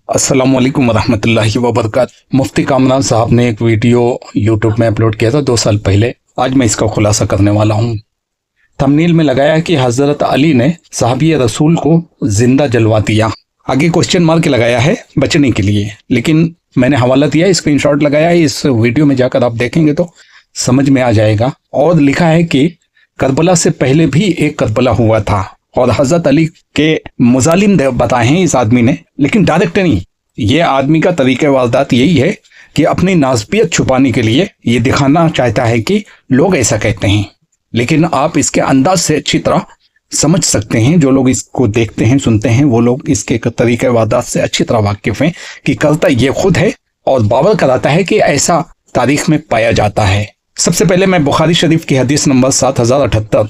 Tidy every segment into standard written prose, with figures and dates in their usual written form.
अस्सलाम वालेकुम वरहमतुल्लाहि वबरकातुहू। मुफ्ती कामरान साहब ने एक वीडियो यूट्यूब में अपलोड किया था 2 साल पहले। आज मैं इसका खुलासा करने वाला हूँ। थंबनेल में लगाया कि हज़रत अली ने सहाबी रसूल को जिंदा जलवा दिया। आगे क्वेश्चन मार्क लगाया है बचने के लिए, लेकिन मैंने हवाला दिया, स्क्रीनशॉट लगाया है। इस वीडियो में जाकर आप देखेंगे तो समझ में आ जाएगा। और लिखा है कि करबला से पहले भी एक करबला हुआ था और हजरत अली के मुजालिम बताए हैं इस आदमी ने, लेकिन डायरेक्ट नहीं। ये आदमी का तरीक़े वारदात यही है कि अपनी नाज़बियत छुपाने के लिए ये दिखाना चाहता है कि लोग ऐसा कहते हैं, लेकिन आप इसके अंदाज से अच्छी तरह समझ सकते हैं। जो लोग इसको देखते हैं सुनते हैं वो लोग इसके तरीक़े वारदात से अच्छी तरह वाकिफ़ हैं कि करता ये खुद है और बावर कराता है कि ऐसा तारीख में पाया जाता है। सबसे पहले मैं बुखारी शरीफ की हदीस नंबर 7078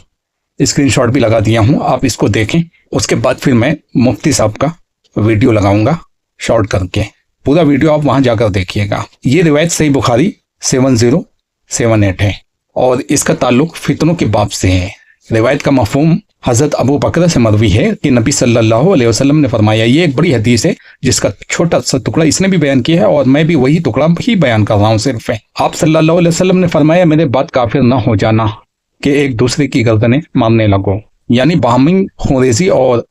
स्क्रीनशॉट भी लगा दिया हूं, आप इसको देखें। उसके बाद फिर मैं मुफ्ती साहब का वीडियो लगाऊंगा शॉर्ट करके। पूरा वीडियो आप वहां जाकर देखिएगा। ये रिवायत सही बुखारी 7078 है और इसका ताल्लुक फितनों के बाब से है। रिवायत का मफहूम हज़रत अबू बकर से मरवी है कि नबी सल्लल्लाहु अलैहि वसल्लम ने फरमाया। ये एक बड़ी हदीस है जिसका छोटा सा टुकड़ा इसने भी बयान किया है और मैं भी वही टुकड़ा ही बयान कर रहा हूँ सिर्फ है। आप सल्लल्लाहु अलैहि वसल्लम ने फरमाया, मेरे बाद काफिर ना हो जाना कि एक दूसरे की गर्दनें मारने लगो, यानी बाहमी खुरेजी और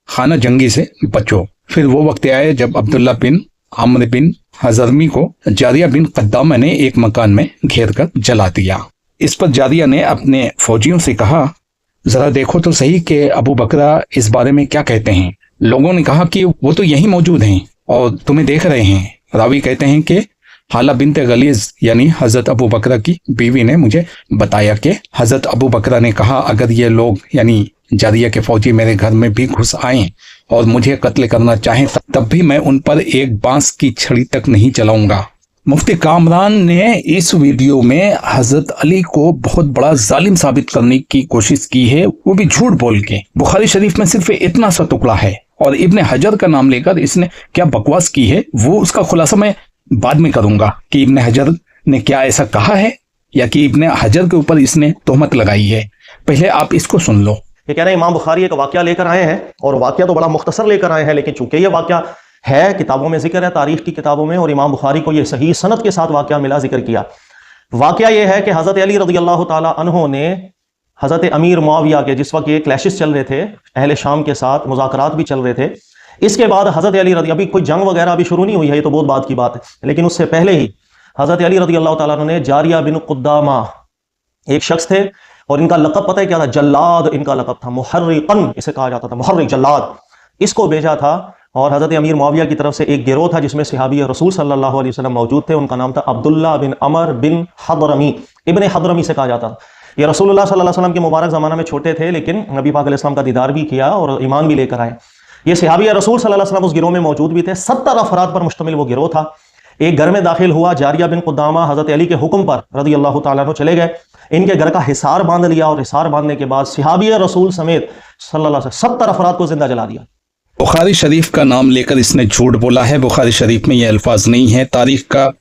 खाना जंगी से बचो। फिर वो वक्त आया जब अब्दुल्ला बिन अम्र बिन हजरमी को जारिया बिन कद्दामा ने एक मकान में घेर कर जला दिया। इस पर जारिया ने अपने फौजियों से कहा, जरा देखो तो सही कि अबू बकरा इस बारे में क्या कहते हैं। लोगों ने कहा कि वो तो यहीं मौजूद हैं और तुम्हें देख रहे हैं। रावी कहते हैं कि हाला बिनत गलीज यानी हजरत अबू बकरा की बीवी ने मुझे बताया कि हजरत अबू बकरा ने कहा, अगर ये लोग यानी जारिया के फौजी मेरे घर में भी घुस आए और मुझे कत्ल करना चाहें तब भी मैं उन पर एक बांस की छड़ी तक नहीं चलाऊंगा। मुफ्ती कामरान ने इस वीडियो में हजरत अली को बहुत बड़ा जालिम साबित करने की कोशिश की है, वो भी झूठ बोल के। बुखारी शरीफ में सिर्फ इतना सा टुकड़ा है और इब्ने हजर का नाम लेकर इसने क्या बकवास की है वो उसका खुलासा मैं बाद में करूंगा कि इब्ने हजर ने क्या ऐसा कहा है या कि इब्ने हजर के ऊपर इसने तोहमत लगाई है। पहले आप इसको सुन लो। ये कह रहे हैं इमाम बुखारी एक वाकया लेकर आए हैं और वाकया तो बड़ा मुख्तसर लेकर आए हैं, लेकिन चूंकि ये वाकया है किताबों में जिक्र है, तारीख की किताबों में, और इमाम बुखारी को ये सही सनद के साथ वाकया मिला, जिक्र किया। वाकया ये है कि हज़रत अली रज़ी अल्लाह ताला अन्हो ने हज़रत अमीर मुआविया के, जिस वक्त ये क्लैशेस चल रहे थे अहले शाम के साथ, मुज़ाकरात भी चल रहे थे, इसके बाद हज़रत अली रज़ी, अभी कोई जंग वगैरह अभी शुरू नहीं हुई है, ये तो बहुत बात की बात है, लेकिन उससे पहले ही हज़रत अली रज़ी अल्लाह ताला ने जारिया बिन कुद्दामा एक शख्स थे और इनका लक़ब पता है क्या था? जल्लाद इनका लक़ब था, मुहर्रिक़न इसे कहा जाता था, मुहर्रिक़ जल्लाद। इसको भेजा था और हज़रत अमीर मुआविया की तरफ से एक गिरोह था जिसमें सहाबी रसूल सल्लल्लाहु अलैहि वसल्लम मौजूद थे। उनका नाम था अब्दुल्ला बिन अमर बिन हदरमी, इब्ने हदरमी से कहा जाता था। ये रसूलुल्लाह सल्लल्लाहु अलैहि वसल्लम के मुबारक ज़माना में छोटे थे, लेकिन नबी पाक अलैहि सल्लम का दीदार भी किया और ईमान भी लेकर आए। ये सहाबी रसूल सल्लल्लाहु अलैहि वसल्लम उस गिरोह में मौजूद भी थे। 70 अफराद पर मुश्तमिल वो गिरोह था। एक घर में दाखिल हुआ, जारिया बिन कुद्दामा हज़रत अली के हुक्म पर रज़ी अल्लाह तआला अन्हु चले गए, इनके घर का हिसार बांध लिया और हिसार बांधने के बाद सहाबी रसूल समेत सल्लल्लाहु अलैहि वसल्लम 70 अफराद को जिंदा जला दिया। बुखारी शरीफ का नाम लेकर इसने झूठ बोला है। बुखारी शरीफ में ये अल्फाज नहीं है। तारीख का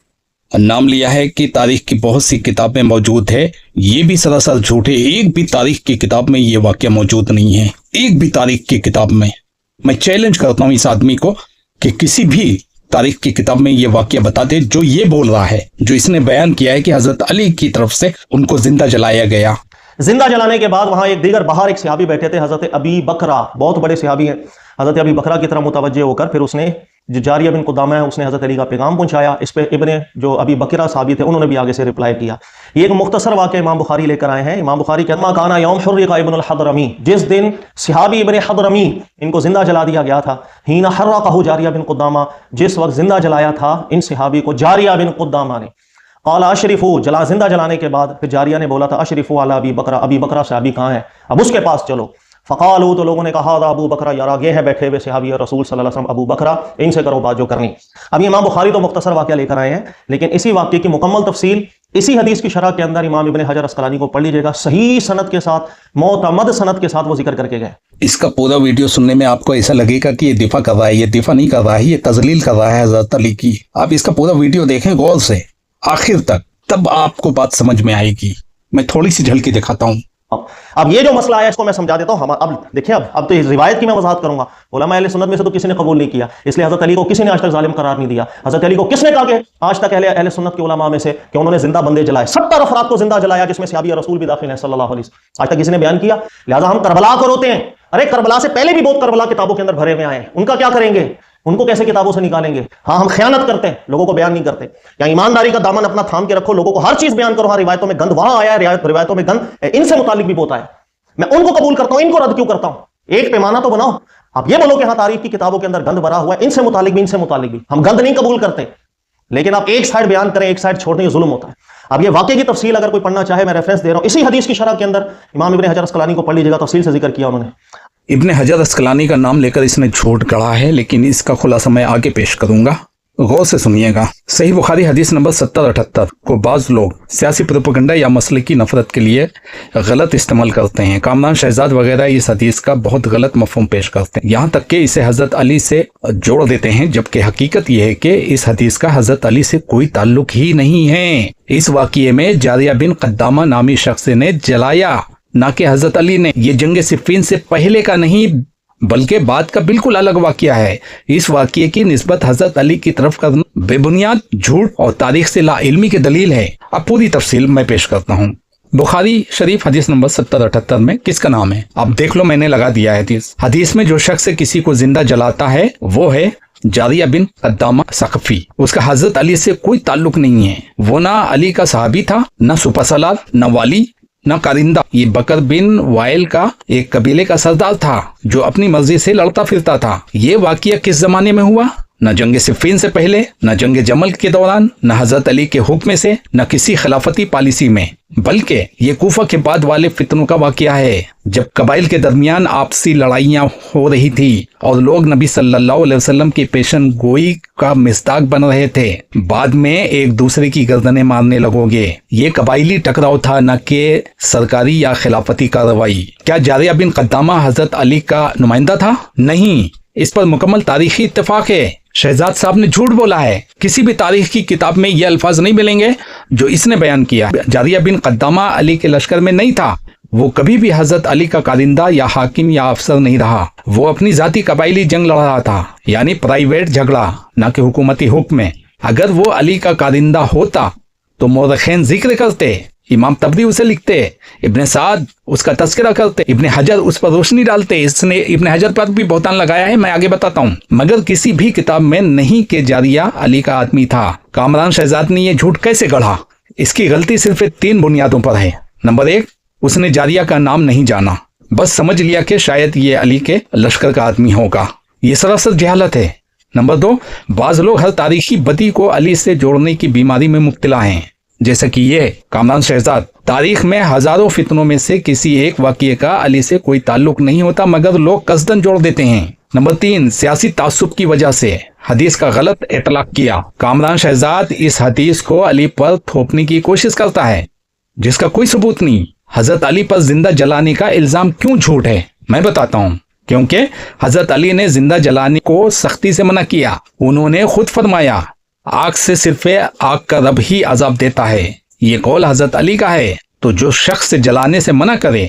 नाम लिया है कि तारीख की बहुत सी किताबें मौजूद है, ये भी सरासर झूठ है। एक भी तारीख की किताब में ये वाकया मौजूद नहीं है, एक भी तारीख की किताब में। मैं चैलेंज करता हूँ इस आदमी को कि किसी भी तारीख की किताब में ये वाकया बता दे जो ये बोल रहा है, जो इसने बयान किया है कि हजरत अली की तरफ से उनको जिंदा जलाया गया। जिंदा जलाने के बाद वहां एक दीगर बाहर एक सहाबी बैठे थे, हजरत अबी बकरा, बहुत बड़े सहाबी हैं। हजरत अबी बकरा की तरफ मुतवज्जे होकर फिर उसने, जो जारिया बिन कुद्दामा है, उसने हजरत अली का पैगाम पहुंचाया। इस पे इब्ने जो अबी बकरा सहाबी थे उन्होंने भी आगे से रिप्लाई किया। ये एक मुख्तसर वाक़या इमाम बुखारी लेकर आए हैं। इमाम बुखारी कहते हैं काना यौम हुर्रिक़ा इब्नुल हदरमी, जिस दिन सहाबी इब्ने हदरमी इनको जिंदा जला दिया गया था, हीना हर्रक़हु जारिया बिन कुद्दामा, जिस वक्त जिंदा जलाया था इन सहाबी को जारिया बिन कुद्दामा ने। क़ाला अशरिफू, जिंदा जलाने के बाद फिर जारिया ने बोला था अशरिफू अला अबी बकरा, अबी बकरा सहाबी कहाँ है, अब उसके पास चलो। फ़क़ालू, तो लोगों ने कहा अबू बकरा, यार आगे है बैठे हुए सहाबी रसूल सल्लल्लाहु अलैहि वसल्लम अबू बकरा, इनसे करो बात जो करनी। अब इमाम बुखारी तो मुख्तसर वाक़या लेकर आए हैं, लेकिन इसी वाक़े की मुकम्मल तफसील इसी हदीस की शरह के अंदर इमाम इब्ने हजर अस्क़लानी को पढ़ लीजिएगा, सही सनद के साथ, मोतमद सनद के साथ वो जिक्र करके गए। इसका पूरा वीडियो सुनने में आपको ऐसा लगेगा कि ये दिफा कर रहा है, ये दिफा नहीं कर रहा है, ये तजलील कर रहा है हज़रत अली की। आप इसका पूरा वीडियो देखें गौर से आखिर तक, तब आपको बात समझ में आएगी। मैं थोड़ी सी झलकी दिखाता हूँ اب یہ جو مسئلہ آیا اس کو میں سمجھا دیتا ہوں. اب دیکھیں اب تو اس روایت کی میں وضاحت کروں گا. علماء اہل سنت میں سے تو کسی نے قبول نہیں کیا, اس لیے حضرت علی کو کسی نے آج تک ظالم قرار نہیں دیا. حضرت علی کو کس نے کہا کہ آج تک اہل سنت کے علماء میں سے کہ انہوں نے زندہ بندے جلائے, 70 افراد کو زندہ جلایا جس میں صحابی رسول بھی داخل ہیں صلی اللہ علیہ وسلم, آج تک کسی نے بیان کیا؟ لہٰذا ہم کربلا کو روتے ہیں. ارے کربلا سے پہلے بھی بہت کربلا کتابوں کے اندر بھرے ہوئے آئے ہیں, ان کا کیا کریں گے؟ ان کو کیسے کتابوں سے نکالیں گے؟ ہاں ہم خیانت کرتے ہیں, لوگوں کو بیان نہیں کرتے. یا ایمانداری کا دامن اپنا تھام کے رکھو, لوگوں کو ہر چیز بیان کرو. ہاں روایتوں میں گند وہاں آیا ہے, روایتوں میں گند ان سے متعلق بھی بہت آیا, میں ان کو قبول کرتا ہوں, ان کو رد کیوں کرتا ہوں؟ ایک پیمانہ تو بناؤ. اب یہ بولو کہ ہاں تاریخ کی کتابوں کے اندر گند بھرا ہوا ہے, ان سے متعلق بھی ان سے متعلق بھی, ہم گند نہیں قبول کرتے. لیکن آپ ایک سائڈ بیان کریں, ایک سائڈ چھوڑنے, یہ ظلم ہوتا ہے. اب یہ واقعے کی تفصیل اگر کوئی پڑھنا چاہے, میں ریفرنس دے رہا ہوں اسی حدیث کی شرح کے اندر, امام ابن حجر اسقلانی کو پڑھ لیجیے گا, تفصیل سے ذکر کیا انہوں نے. ابن حجر اسقلانی کا نام لے کر اس نے جھوٹ گڑھا ہے, لیکن اس کا خلاصہ میں آگے پیش کروں گا, غور سے سنیے گا. صحیح بخاری حدیث نمبر 7078 کو بعض لوگ سیاسی پروپیگنڈا یا مسلکی نفرت کے لیے غلط استعمال کرتے ہیں. کامران شہزاد وغیرہ اس حدیث کا بہت غلط مفہوم پیش کرتے ہیں, یہاں تک کہ اسے حضرت علی سے جوڑ دیتے ہیں, جبکہ حقیقت یہ ہے کہ اس حدیث کا حضرت علی سے کوئی تعلق ہی نہیں ہے. اس واقعے میں جاریہ بن قدامہ نامی شخص نے جلایا, نہ کہ حضرت علی نے. یہ جنگ صفین سے پہلے کا نہیں بلکہ بعد کا بالکل الگ واقعہ ہے. اس واقعے کی نسبت حضرت علی کی طرف کرنا بے بنیاد جھوٹ اور تاریخ سے لا علمی کی دلیل ہے. اب پوری تفصیل میں پیش کرتا ہوں. بخاری شریف حدیث نمبر 7078 میں کس کا نام ہے؟ اب دیکھ لو, میں نے لگا دیا ہے حدیث میں جو شخص کسی کو زندہ جلاتا ہے وہ ہے جاریہ بن قدامہ ثقفی. اس کا حضرت علی سے کوئی تعلق نہیں ہے. وہ نہ علی کا صحابی تھا, نہ سپہ سالار, نہ والی, نہ کارندہ. یہ بکر بن وائل کا ایک قبیلے کا سردار تھا جو اپنی مرضی سے لڑتا پھرتا تھا. یہ واقعہ کس زمانے میں ہوا؟ نہ جنگ صفین سے پہلے, نہ جنگ جمل کے دوران, نہ حضرت علی کے حکم سے, نہ کسی خلافتی پالیسی میں, بلکہ یہ کوفہ کے بعد والے فتنوں کا واقعہ ہے, جب قبائل کے درمیان آپسی لڑائیاں ہو رہی تھی اور لوگ نبی صلی اللہ علیہ وسلم کی پیشن گوئی کا مصداق بن رہے تھے. بعد میں ایک دوسرے کی گردنیں مارنے لگو گے. یہ قبائلی ٹکراؤ تھا, نہ کہ سرکاری یا خلافتی کارروائی. کیا جاریہ بن قدامہ حضرت علی کا نمائندہ تھا؟ نہیں, اس پر مکمل تاریخی اتفاق ہے. شہزاد صاحب نے جھوٹ بولا ہے. کسی بھی تاریخ کی کتاب میں یہ الفاظ نہیں ملیں گے جو اس نے بیان کیا. جاریہ بن قدامہ علی کے لشکر میں نہیں تھا. وہ کبھی بھی حضرت علی کا کارندہ یا حاکم یا افسر نہیں رہا. وہ اپنی ذاتی قبائلی جنگ لڑ رہا تھا, یعنی پرائیویٹ جھگڑا, نہ کہ حکومتی حکم میں. اگر وہ علی کا کارندہ ہوتا تو مورخین ذکر کرتے, امام طبری اسے لکھتے, ابن سعد اس کا تذکرہ کرتے, ابن حجر اس پر روشنی ڈالتے. اس نے ابن حجر پر بھی بہتان لگایا ہے, میں آگے بتاتا ہوں. مگر کسی بھی کتاب میں نہیں کہ جاریہ علی کا آدمی تھا. کامران شہزاد نے یہ جھوٹ کیسے گڑھا؟ اس کی غلطی صرف 3 بنیادوں پر ہے. نمبر 1, اس نے جاریہ کا نام نہیں جانا, بس سمجھ لیا کہ شاید یہ علی کے لشکر کا آدمی ہوگا. یہ سراسر جہالت ہے. نمبر 2, بعض لوگ ہر تاریخی بدی کو علی سے جوڑنے کی بیماری میں مبتلا ہیں, جیسا کہ یہ کامران شہزاد. تاریخ میں ہزاروں فتنوں میں سے کسی ایک واقعے کا علی سے کوئی تعلق نہیں ہوتا, مگر لوگ قصدن جوڑ دیتے ہیں. نمبر 3, سیاسی تعصب کی وجہ سے حدیث کا غلط اطلاق کیا. کامران شہزاد اس حدیث کو علی پر تھوپنے کی کوشش کرتا ہے جس کا کوئی ثبوت نہیں. حضرت علی پر زندہ جلانے کا الزام کیوں جھوٹ ہے؟ میں بتاتا ہوں. کیونکہ حضرت علی نے زندہ جلانے کو سختی سے منع کیا. انہوں نے خود فرمایا, آگ سے صرف آگ کا رب ہی عذاب دیتا ہے. یہ قول حضرت علی کا ہے, تو جو شخص جلانے سے منع کرے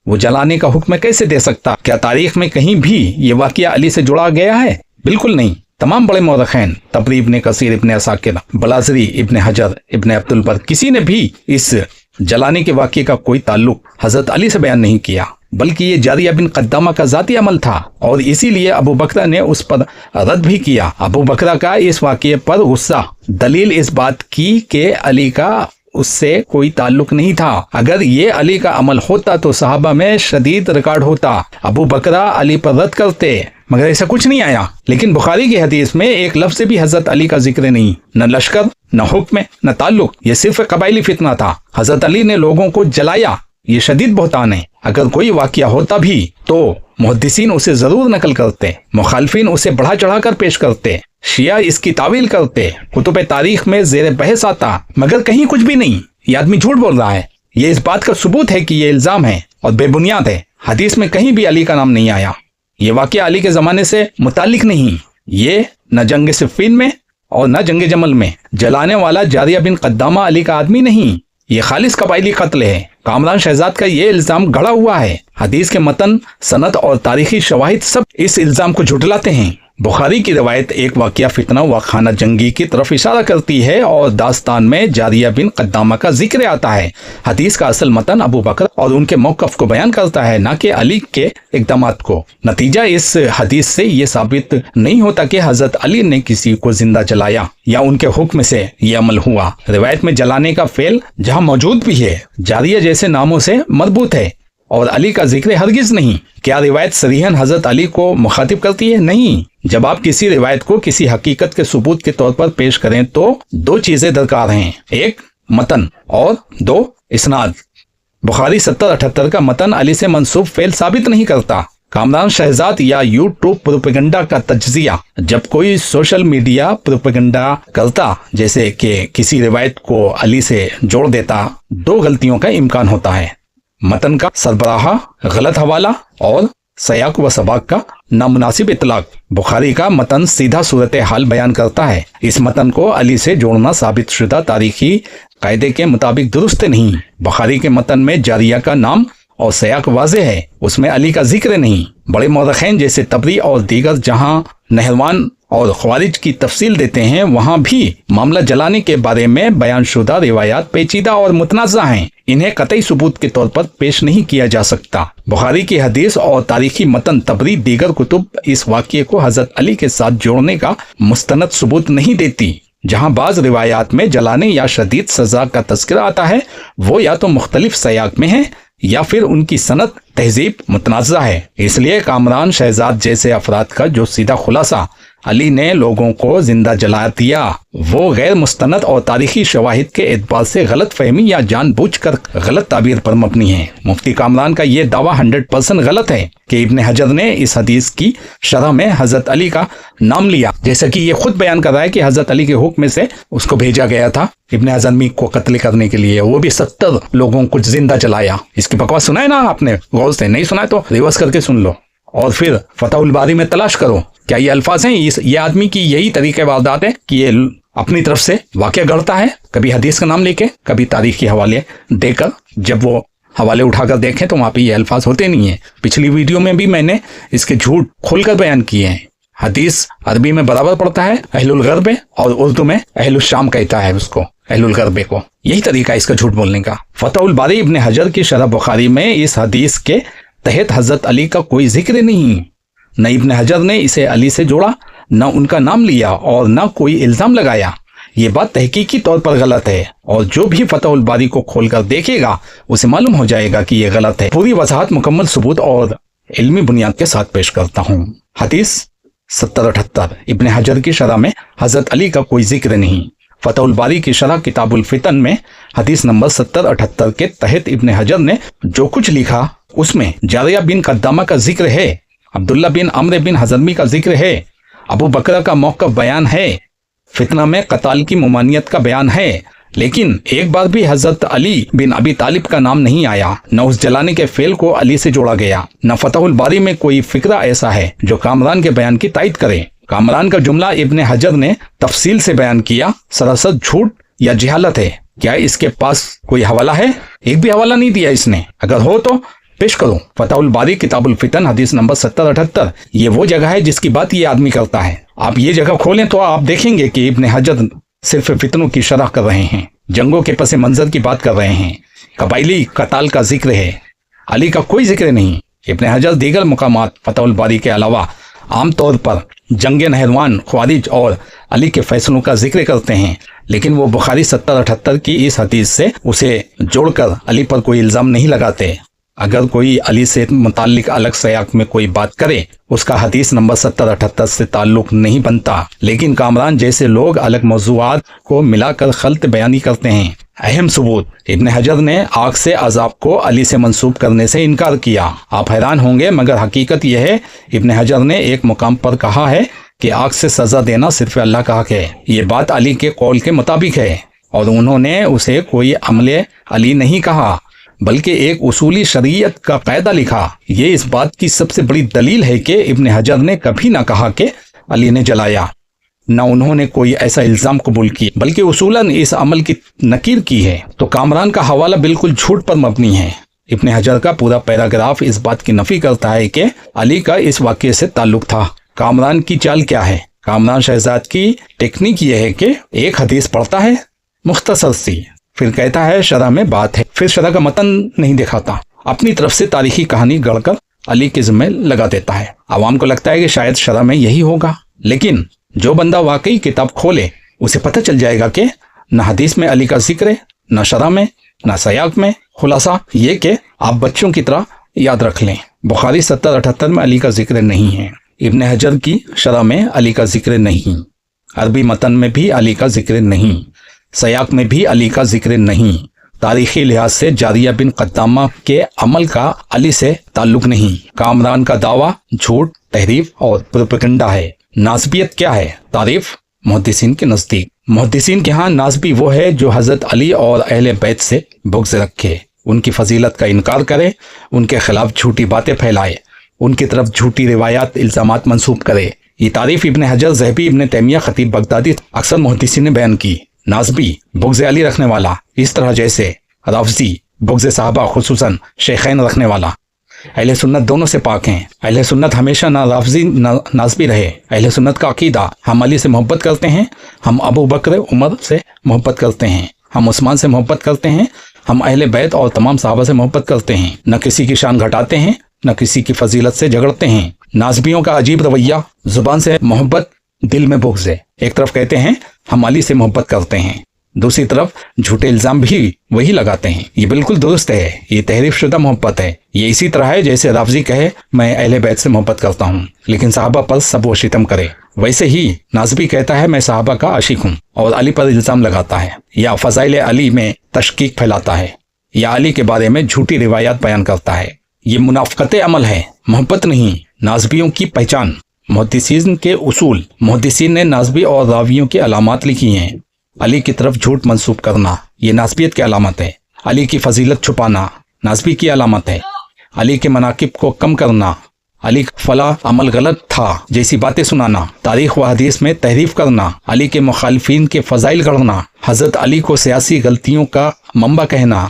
وہ جلانے کا حکم کیسے دے سکتا؟ کیا تاریخ میں کہیں بھی یہ واقعہ علی سے جڑا گیا ہے؟ بالکل نہیں. تمام بڑے مورخین, طبری, ابن کثیر, ابن عساکر, بلازری, ابن حجر, ابن عبد البر, کسی نے بھی اس جلانے کے واقعے کا کوئی تعلق حضرت علی سے بیان نہیں کیا, بلکہ یہ جاریہ بن قدامہ کا ذاتی عمل تھا, اور اسی لیے ابو بکر نے اس پر رد بھی کیا. ابو بکر کا اس واقعے پر غصہ دلیل اس بات کی کہ علی کا اس سے کوئی تعلق نہیں تھا. اگر یہ علی کا عمل ہوتا تو صحابہ میں شدید ریکارڈ ہوتا. ابو بکر علی پر رد کرتے, مگر ایسا کچھ نہیں آیا. لیکن بخاری کی حدیث میں ایک لفظ سے بھی حضرت علی کا ذکر نہیں, نہ لشکر, نہ حکم, نہ تعلق. یہ صرف قبائلی فتنہ تھا. حضرت علی نے لوگوں کو جلایا, یہ شدید بہتان ہے. اگر کوئی واقعہ ہوتا بھی تو محدثین اسے ضرور نقل کرتے, مخالفین اسے بڑھا چڑھا کر پیش کرتے, شیعہ اس کی تعویل کرتے, کتب تاریخ میں زیر بحث آتا, مگر کہیں کچھ بھی نہیں. یہ آدمی جھوٹ بول رہا ہے. یہ اس بات کا ثبوت ہے کہ یہ الزام ہے اور بے بنیاد ہے. حدیث میں کہیں بھی علی کا نام نہیں آیا. یہ واقعہ علی کے زمانے سے متعلق نہیں. یہ نہ جنگ صفین میں اور نہ جنگ جمل میں. جلانے والا جاریہ بن قدامہ علی کا آدمی نہیں. یہ خالص قبائلی قتل ہے. कामरान शहजाद का ये इल्जाम गढ़ा हुआ है। हदीस के मतन, सनद और तारीखी शवाहिद सब इस इल्जाम को झुठलाते हैं। बुखारी की रवायत एक वाक़या फितना व खाना जंगी की तरफ इशारा करती है और दास्तान में जारिया बिन कद्दामा का जिक्र आता है। हदीस का असल मतन अबू बकर और उनके मौक़िफ़ को बयान करता है, न कि अली के इक़दामात को। नतीजा इस हदीस से ये साबित नहीं होता कि हज़रत अली ने किसी को जिंदा जलाया या उनके हुक्म से ये अमल हुआ। रिवायत में जलाने का फेल जहाँ मौजूद भी है, जारिया जैसे नामों से मरबूत है और अली का जिक्र हरगिज नहीं। क्या रिवायत सरीहन हजरत अली को मुखातिब करती है? नहीं। जब आप किसी रिवायत को किसी हकीकत के सबूत के तौर पर पेश करें तो दो चीजें दरकार हैं, एक मतन और दो इस्नाद। बुखारी 70-78 का मतन अली से मंसूब फेल साबित नहीं करता। कामरान शहजाद या यूट्यूब प्रोपेगेंडा का तज्जिया जब कोई सोशल मीडिया प्रोपेगेंडा करता, जैसे कि किसी रिवायत को अली से जोड़ देता, दो गलतियों का इम्कान होता है। मतन का सरबराहा, गलत हवाला और सयाक व सबाक का नामुनासिब इतलाक। बुखारी का मतन सीधा सूरत हाल बयान करता है। इस मतन को अली से जोड़ना साबित शुदा तारीखी कायदे के मुताबिक दुरुस्त नहीं। बुखारी के मतन में जारिया का नाम और सयाक वाज़े है, उसमें अली का जिक्र नहीं। बड़े मौरखैन जैसे तबरी और दीगर जहां नहरवान और ख्वारिज की तफसील देते हैं, वहां भी मामला जलाने के बारे में बयानशुदा रिवायात पेचीदा और मुतनाज़ा हैं। इन्हें कतई सबूत के तौर पर पेश नहीं किया जा सकता। बुखारी की हदीस और तारीखी मतन, तबरी, दीगर कुतुब इस वाक़ये को हज़रत अली के साथ जोड़ने का मुस्तनद सबूत नहीं देती। जहां बाज रिवायात में जलाने या शदीद सजा का तज़किरा आता है, वो या तो मुख्तलिफ सयाक में है या फिर उनकी सनद तहजीब मुतनाज़ा है। इसलिए कामरान शहजाद जैसे अफराद का जो सीधा खुलासा अली ने लोगों को जिंदा जला दिया, वो गैर मुस्तनद और तारीखी शवाहिद के एतबार से गलत फहमी या जानबूझकर गलत ताबीर पर मबनी है। मुफ्ती कामरान का ये दावा 100% गलत है कि इब्न हजर ने इस हदीस की शरह में हजरत अली का नाम लिया, जैसा कि ये खुद बयान कर रहा है कि हजरत अली के हुक्म से उसको भेजा गया था इब्न हज़मी को कत्ल करने के लिए, वो भी 70 लोगों को जिंदा जलाया। इसकी बकवास सुना है ना आपने? गौर से नहीं सुना है तो रिवर्स करके सुन लो और फिर फतहुल बारी में तलाश करो। क्या ये अल्फाज हैं? ये आदमी की यही तरीके वारदात है कि ये अपनी तरफ से वाक़या गढ़ता है, कभी हदीस का नाम लेके, कभी तारीख के हवाले देकर। जब वो हवाले उठाकर देखें तो वहाँ पे ये अल्फाज होते नहीं है। पिछली वीडियो में भी मैंने इसके झूठ खोलकर बयान किए हैं। हदीस अरबी में बराबर पड़ता है अहलुल गरबे और उर्दू में अहलुल शाम कहता है उसको, अहलुल गरबे को। यही तरीका इसका झूठ बोलने का। फतहुल बारी इब्न हजर की शरह बुखारी में इस हदीस के तहत हजरत अली का कोई जिक्र नहीं। न इब्न हजर ने इसे अली से जोड़ा, न उनका नाम लिया और न कोई इल्जाम लगाया। ये बात तहकीकी तौर पर गलत है और जो भी फतहुल बारी को खोलकर देखेगा उसे मालूम हो जाएगा कि ये गलत है। पूरी वजाहत मुकम्मल सबूत और इल्मी बुनियाद के साथ पेश करता हूँ। हदीस 70-78 इब्न हजर की शरह में हजरत अली का कोई जिक्र नहीं। फतहुल बारी की शरह किताबुल फितन में हदीस नंबर 70-78 के तहत इब्न हजर ने जो कुछ लिखा उसमें जारिया बिन कद्दामा का जिक्र है, अब्दुल्ला बिन अम्र बिन हज़मी का जिक्र है, अबू बकर का मौक़िफ़ बयान है, फितना में कताल की मुमानियत का बयान है, लेकिन एक बार भी हजरत अली बिन अबी तालिब का नाम नहीं आया। न उस जलाने के फेल को अली से जोड़ा गया, न फतहुल बारी में कोई फिक्रा ऐसा है जो कामरान के बयान की तायद करे। कामरान का जुमला इब्न हजर ने तफसील से बयान किया सरासर झूठ या जिहालत है। क्या इसके पास कोई हवाला है? एक भी हवाला नहीं दिया इसने। अगर हो तो पेश करो। फतहुल बारी किताबुल फितन हदीस नंबर 70-78 ये वो जगह है जिसकी बात ये आदमी करता है। आप ये जगह खोलें तो आप देखेंगे कि इब्न हजर सिर्फ फितनों की शरह कर रहे हैं, जंगों के पस मंजर की बात कर रहे हैं, कबाइली कताल का जिक्र है, अली का कोई जिक्र नहीं। इब्न हजर दीगर मुकामात फतहुल बारी के अलावा आम तौर पर जंग नहरवान, ख्वारिज और अली के फैसलों का जिक्र करते हैं, लेकिन वो बुखारी 70-78 की इस हदीस से उसे जोड़कर अली पर कोई इल्ज़ाम नहीं लगाते। अगर कोई अली से मुताल्लिक अलग सयाक में कोई बात करे उसका हदीस नंबर 70-78 से ताल्लुक नहीं बनता। लेकिन कामरान जैसे लोग अलग मौज़ूआत को मिलाकर खल्त बयानी करते हैं। अहम सबूत, इब्न हजर ने आग से अजाब को अली से मंसूब करने से इनकार किया। आप हैरान होंगे मगर हकीकत यह है इब्न हजर ने एक मुकाम पर कहा है कि आग से सजा देना सिर्फ अल्लाह का हक है। ये बात अली के कौल के मुताबिक है और उन्होंने उसे कोई अमले अली नहीं कहा बल्कि एक उसूली शरीयत का कायदा लिखा। ये इस बात की सबसे बड़ी दलील है कि इब्न हजर ने कभी ना कहा कि अली ने जलाया। न उन्होंने कोई ऐसा इल्जाम कबूल किया बल्कि उसूलन इस अमल की नकीर की है। तो कामरान का हवाला बिल्कुल झूठ पर मबनी है। इब्ने हजर का पूरा पैराग्राफ इस बात की नफी करता है कि अली का इस वाक़ये से ताल्लुक था। कामरान की चाल क्या है? कामरान शहजाद की टेक्निक यह है कि एक हदीस पढ़ता है मुख्तसर सी, फिर कहता है शरह में बात है, फिर शरह का मतन नहीं दिखाता, अपनी तरफ से तारीखी कहानी गढ़कर अली के जिम्मे लगा देता है। आवाम को लगता है कि शायद शरह में यही होगा, लेकिन जो बंदा वाकई किताब खोले उसे पता चल जाएगा कि न हदीस में अली का जिक्र है, न शरह में, न सयाक में। खुलासा ये कि आप बच्चों की तरह याद रख लें, बुखारी 70-78 में अली का जिक्र नहीं है, इब्ने हजर की शरह में अली का जिक्र नहीं, अरबी मतन में भी अली का जिक्र नहीं, सयाक में भी अली का जिक्र नहीं। तारीखी लिहाज से जारिया बिन कद्दामा के अमल का अली से ताल्लुक नहीं। कामरान का दावा झूठ, तहरीफ और प्रोपेगेंडा है। नासबियत क्या है? तारीफ मुहद्दिसीन के नजदीक, मुहद्दिसीन के यहाँ नासबी वो है जो हजरत अली और अहले बैत से बुग़्ज़ रखे, उनकी फजीलत का इनकार करे, उनके खिलाफ झूठी बातें फैलाए, उनकी तरफ झूठी रिवायात इल्जामात मंसूब करे। ये तारीफ इब्ने हजर, ज़हबी, इब्ने तैमिया, खतीब बगदादी अक्सर मुहद्दिसीन ने बयान की। नासबी बुग़्ज़ अली रखने वाला, इस तरह जैसे राफ़ज़ी बुग़्ज़ सहाबा खुसूसन शेखैन रखने वाला। अहले सुन्नत दोनों से पाक हैं। अहले सुन्नत हमेशा ना राफ़ज़ी ना नासबी रहे। अहले सुन्नत का अकीदा, हम अली से मोहब्बत करते हैं, हम अबू बकर उमर से मोहब्बत करते हैं, हम उस्मान से मोहब्बत करते हैं, हम अहले बैत और तमाम सहाबा से मोहब्बत करते हैं, न किसी की शान घटाते हैं, न किसी की फजीलत से झगड़ते हैं। नासबियों का अजीब रवैया, जुबान से मोहब्बत, दिल में बुग़्ज़ है। एक तरफ कहते हैं हम अली से मोहब्बत करते हैं, दूसरी तरफ झूठे इल्जाम भी वही लगाते हैं। ये बिल्कुल दुरुस्त है, ये तहरीफ शुदा मोहब्बत है। ये इसी तरह है जैसे राफ़ज़ी कहे मैं अहले बैत से मोहब्बत करता हूँ लेकिन सहाबा पर सब व शितम करे, वैसे ही नासबी कहता है मैं सहाबा का आशिक हूँ और अली पर इल्जाम लगाता है, या फ़ज़ाइल अली में तशकीक फैलाता है, या अली के बारे में झूठी रिवायात बयान करता है। ये मुनाफ़क़त अमल है, मोहब्बत नहीं। नासबियों की पहचान, मुहद्दिसीन के उसूल। मुहद्दिसीन ने नासबी और रावियों की अलामात लिखी हैं। अली की तरफ झूठ मंसूब करना ये नासबियत की अलामत है। अली की फजीलत छुपाना नासबी की अलामत है। अली के मनाकिब को कम करना, अली फला अमल गलत था जैसी बातें सुनाना, तारीख व हदीस में तहरीफ करना, अली के मुखालिफिन के फ़ज़ाइल गढ़ना, हज़रत अली को सियासी गलतियों का मंबा कहना,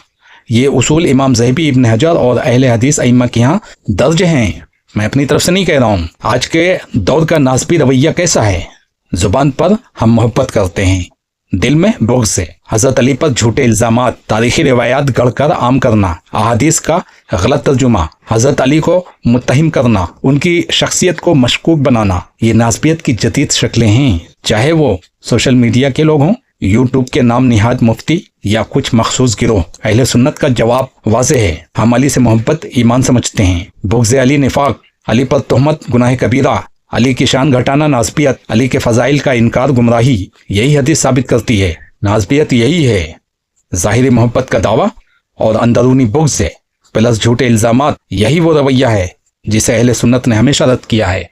ये उसूल इमाम ज़हबी, इब्ने हजर और अहले हदीस अइम्मा के यहाँ दर्ज हैं। मैं अपनी तरफ से नहीं कह रहा हूँ। आज के दौर का नासबी रवैया कैसा है? जुबान पर हम मोहब्बत करते हैं, दिल में बुग़्ज़ से। हज़रत अली पर झूठे इल्ज़ामात, तारीख़ी रिवायात गढ़कर आम करना, अहादीस का गलत तर्जुमा, हज़रत अली को मुत्तहिम करना, उनकी शख्सियत को मशकूक बनाना, ये नासबियत की जदीद शक्लें हैं। चाहे वो सोशल मीडिया के लोग हों, यूट्यूब के नाम निहाद मुफ्ती या कुछ मखसूस गिरोह। अहले सुन्नत का जवाब वाज़ेह है, हम अली से मोहब्बत ईमान समझते हैं, बुग़्ज़ अली निफाक, अली पर तोहमत गुनाह कबीरा, अली की शान घटाना नासबियत, अली के फ़ज़ाइल का इनकार गुमराही। यही हदीस साबित करती है नासबियत यही है, ज़ाहिरी मोहब्बत का दावा और अंदरूनी बुग़्ज़ है प्लस झूठे इल्ज़ामात। यही वो रवैया है जिसे अहले सुन्नत ने हमेशा रद्द किया है।